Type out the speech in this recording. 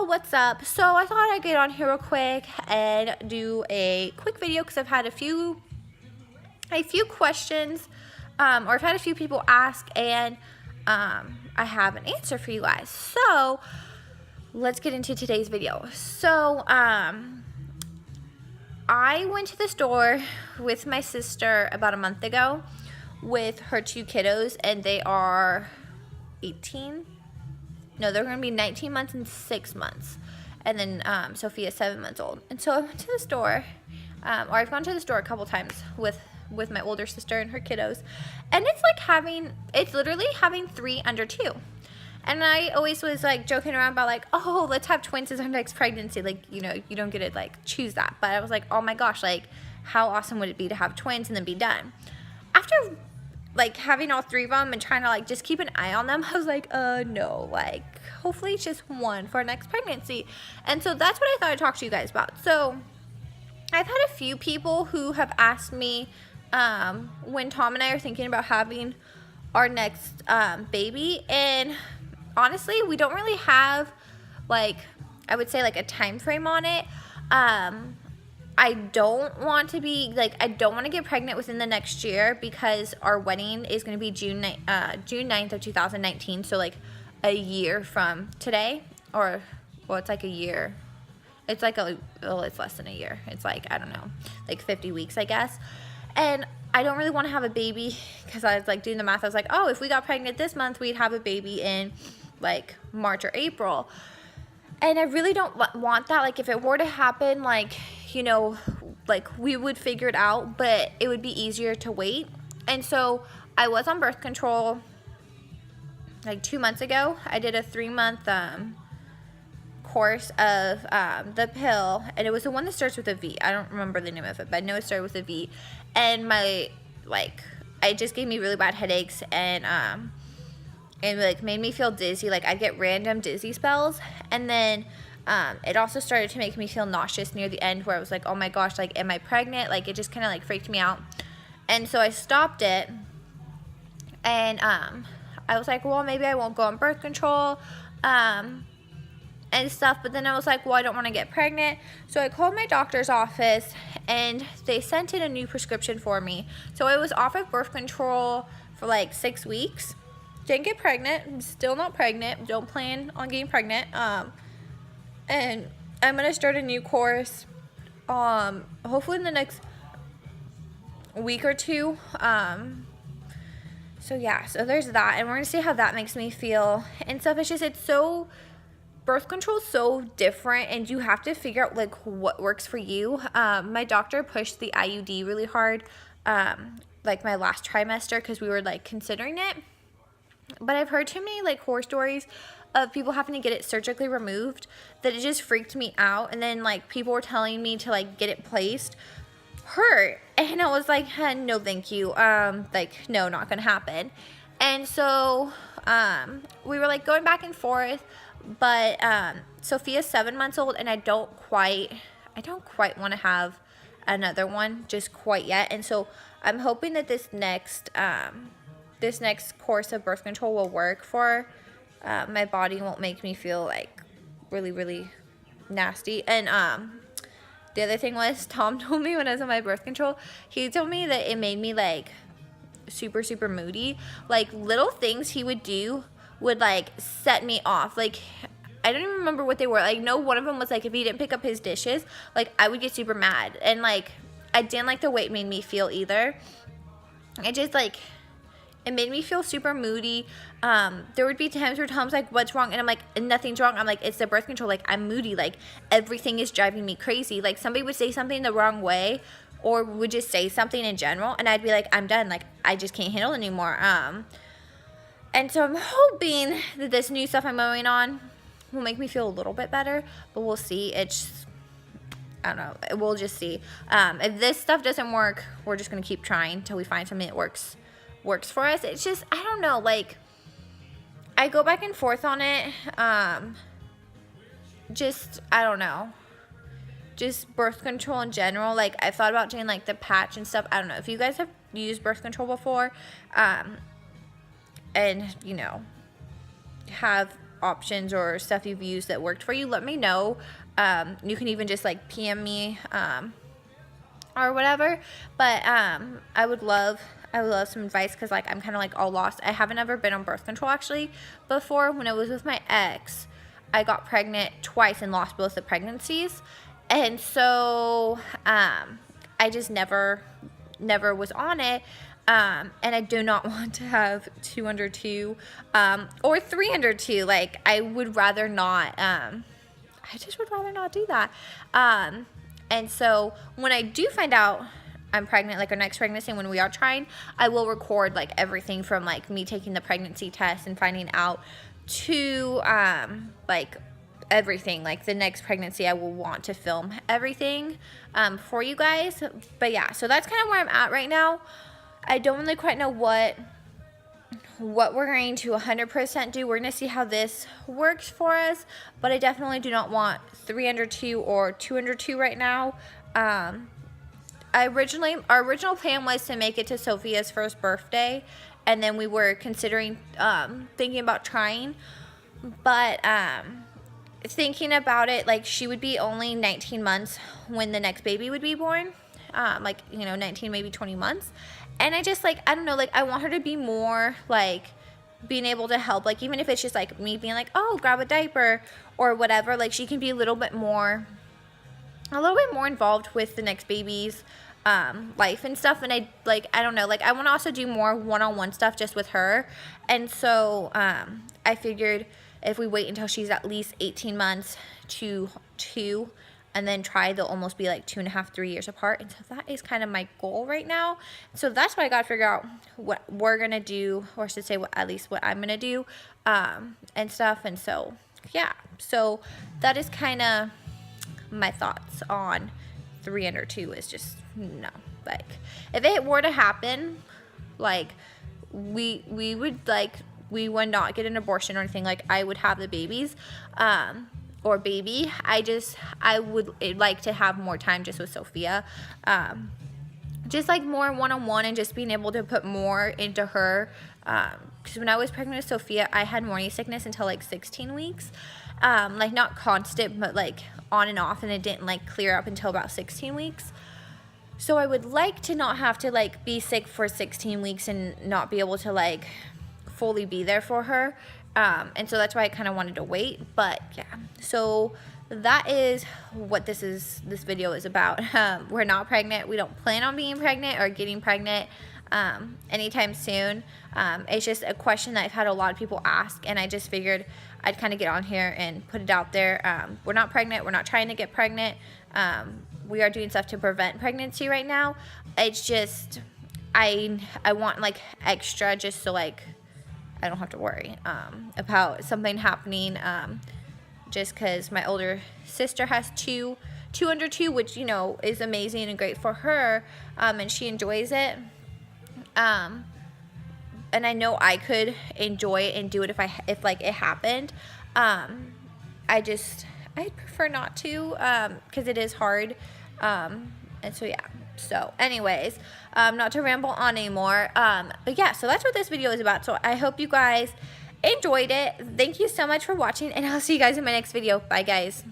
y'all, what's up? So I thought I'd get on here real quick and do a quick video because I've had a few questions, or I've had a few people ask, and I have an answer for you guys. So let's get into today's video. So I went to the store with my sister about a month ago with her 2 kiddos, and they are 18. No, they're going to be 19 months and 6 months. And then Sophia's 7 months old. And so I went to the store, or I've gone to the store a couple times with my older sister and her kiddos. And it's literally having 3 under 2. And I always was like joking around about like, oh, let's have twins as our next pregnancy. Like, you know, you don't get to like choose that. But I was like, oh my gosh, like how awesome would it be to have twins and then be done? After like having all 3 of them and trying to like just keep an eye on them, I was like, no, like hopefully it's just 1 for our next pregnancy. And so that's what I thought I'd talk to you guys about. So I've had a few people who have asked me when Tom and I are thinking about having our next baby, and honestly we don't really have like, I would say like a time frame on it. I don't want to get pregnant within the next year because our wedding is going to be June 9th of 2019. So like a year from today, or, well, it's like a year. It's like it's less than a year. It's like, I don't know, like 50 weeks, I guess. And I don't really want to have a baby because I was like doing the math. I was like, oh, if we got pregnant this month, we'd have a baby in like March or April. And I really don't want that. Like if it were to happen, like, you know, like we would figure it out, but it would be easier to wait. And so I was on birth control like 2 months ago. I did a 3-month course of the pill, and it was the one that starts with a V. I don't remember the name of it, but I know it started with a V. And it just gave me really bad headaches, and like made me feel dizzy. Like I'd get random dizzy spells, and then it also started to make me feel nauseous near the end, where I was like, oh my gosh, like am I pregnant? Like it just kind of like freaked me out. And so I stopped it, and I was like, well, maybe I won't go on birth control and stuff. But then I was like, well, I don't want to get pregnant. So I called my doctor's office, and they sent in a new prescription for me. So I was off of birth control for like 6 weeks. Didn't get pregnant. I'm still not pregnant. Don't plan on getting pregnant. And I'm going to start a new course hopefully in the next week or 2. So yeah, so there's that, and we're going to see how that makes me feel and stuff. It's just, birth control is so different, and you have to figure out like what works for you. My doctor pushed the IUD really hard like my last trimester because we were like considering it. But I've heard too many like horror stories of people having to get it surgically removed that it just freaked me out. And then like people were telling me to like get it placed hurt, and I was like, no thank you, like no, not gonna happen. And so we were like going back and forth, but Sophia's 7 months old, and I don't quite want to have another one just quite yet. And so I'm hoping that this next course of birth control will work for my body, won't make me feel like really, really nasty. And the other thing was, Tom told me when I was on my birth control, he told me that it made me like super, super moody. Like little things he would do would like set me off. Like I don't even remember what they were. Like no, one of them was like if he didn't pick up his dishes, like I would get super mad. And like I didn't like the way it made me feel either. It just like, it made me feel super moody. There would be times where Tom's like, what's wrong? And I'm like, nothing's wrong. I'm like, it's the birth control. Like, I'm moody. Like, everything is driving me crazy. Like, somebody would say something the wrong way, or would just say something in general, and I'd be like, I'm done. Like, I just can't handle it anymore. And so I'm hoping that this new stuff I'm going on will make me feel a little bit better, but we'll see. It's, I don't know. We'll just see. If this stuff doesn't work, we're just going to keep trying until we find something that works for us. It's just, I don't know, like I go back and forth on it. Just, I don't know, just birth control in general. Like I thought about doing like the patch and stuff. I don't know if you guys have used birth control before, and you know, have options or stuff you've used that worked for you, let me know. You can even just like PM me or whatever. But I would love some advice, because like I'm kind of like all lost. I haven't ever been on birth control actually before. When I was with my ex, I got pregnant twice and lost both the pregnancies, and so I just never was on it. And I do not want to have 2 under 2 or 3 under 2. Like, I would rather not. I just would rather not do that. And so when I do find out I'm pregnant, like our next pregnancy, when we are trying, I will record like everything from like me taking the pregnancy test and finding out to like everything. Like the next pregnancy, I will want to film everything for you guys. But yeah, so that's kind of where I'm at right now. I don't really quite know what we're going to 100% do. We're going to see how this works for us, but I definitely do not want 3 under 2 or 2 under 2 right now. Our original plan was to make it to Sophia's first birthday, and then we were considering thinking about trying, but thinking about it, like she would be only 19 months when the next baby would be born, like, you know, 19, maybe 20 months. And I just, like, I don't know, like, I want her to be more, like, being able to help, like, even if it's just, like, me being like, oh, grab a diaper or whatever, like, she can be a little bit more involved with the next baby's life and stuff. And I don't know, like, I want to also do more one-on-one stuff just with her. And so I figured if we wait until she's at least 18 months to 2, and then try, they'll almost be like 2.5, 3 years apart. And so that is kind of my goal right now. So that's why I got to figure out what we're going to do, or I should say at least what I'm going to do and stuff. And so, yeah. So that is kind of my thoughts on 3 under 2 is just, no. Like, if it were to happen, like, we would not get an abortion or anything. Like, I would have the babies. Or baby. I would like to have more time just with Sophia. Just like more one-on-one, and just being able to put more into her. Because when I was pregnant with Sophia, I had morning sickness until like 16 weeks. Like not constant, but like on and off, and it didn't like clear up until about 16 weeks. So I would like to not have to like be sick for 16 weeks and not be able to like fully be there for her. And so that's why I kind of wanted to wait. But yeah, so that is what this video is about. We're not pregnant. We don't plan on being pregnant or getting pregnant anytime soon. It's just a question that I've had a lot of people ask, and I just figured I'd kind of get on here and put it out there. We're not pregnant. We're not trying to get pregnant. We are doing stuff to prevent pregnancy right now. It's just I want like extra, just so like I don't have to worry about something happening, just because my older sister has 2 under 2, which, you know, is amazing and great for her, and she enjoys it. And I know I could enjoy it and do it if like it happened. I'd prefer not to, because it is hard. And so yeah. So anyways, not to ramble on anymore, but yeah, so that's what this video is about. So I hope you guys enjoyed it. Thank you so much for watching, and I'll see you guys in my next video. Bye guys.